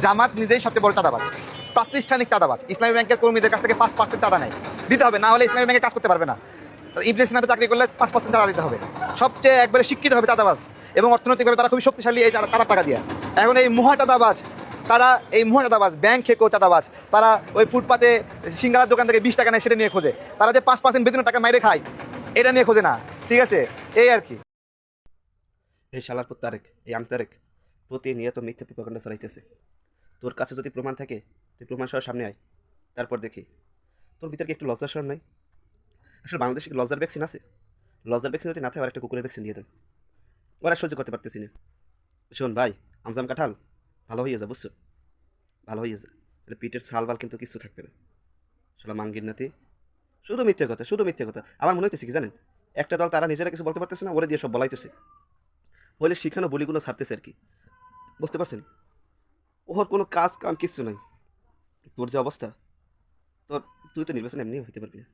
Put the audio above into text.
জামাত নিজেই সবচেয়ে বড় চাঁদাবাজ, প্রাতিষ্ঠানিক চাঁদাবাজ। ইসলামী ব্যাংকের কর্মীদের কাছ থেকে 5% চাঁদা নেয়, দিতে হবে, না হলে ইসলামী ব্যাংকে কাজ করতে পারবে না। ইবনে সিনাতে চাকরি করলে 5% চাঁদা দিতে হবে। সবচেয়ে একবারে শিক্ষিত হবে চাঁদাবাজ, এবং অর্থনৈতিকভাবে তারা খুবই শক্তিশালী এই চাঁদার টাকা দিয়ে। এখন এই মহা চাঁদাবাজ, তারা এই মহা চাঁদাবাজ, ব্যাংক খেকেও চাঁদাবাজ, তারা ওই ফুটপাতে সিঙ্গারার দোকান থেকে 20 টাকা নেয়, সেটা নিয়ে খোঁজে। তারা যে 5% বেতনের টাকা মাইরে খায়, এটা নিয়ে খোঁজে না। ঠিক আছে, এই আর কি। এই শালার পুত তারেক, এই তারেক প্রতিনিয়ত মিথ্যে প্রোপাগান্ডা চালাইতেছে। তোর কাছে যদি প্রমাণ থাকে তুই প্রমাণ সহ সামনে আয়, তারপর দেখি। তোর ভিতরে কি একটু লজ্জার শরম নাই? আসলে বাংলাদেশে কি লজ্জার ভ্যাকসিন আছে? লজ্জার ভ্যাকসিন যদি না থাকে আর একটা কুকুরের ভ্যাকসিন দিয়ে দেন। ওরা সহ্য করতে পারতেছি না। শোন ভাই, আমজাম কাঁঠাল ভালো হয়ে যা, বুঝছো? ভালো হয়ে যা, এটা পিঠের ছাল বাল কিন্তু কিছু থাকবে না। শালা মাঙ্গির নাতি, শুধু মিথ্যে কথা, শুধু মিথ্যে কথা। আমার মনে হইতেছে কি জানেন, একটা দল তারা নিজেরা কিছু বলতে পারতেছে না, ওরা দিয়ে সব বলাইতেছে, বলে শিখানো বলিগুলো ছাড়তেছে আর কি। বুঝতে পারছেন? ওর কোনো কাজ কাম কিচ্ছু নাই। তোর যে অবস্থা, তোর তুই তো নির্বাচন এমনি হইতে পারবি না।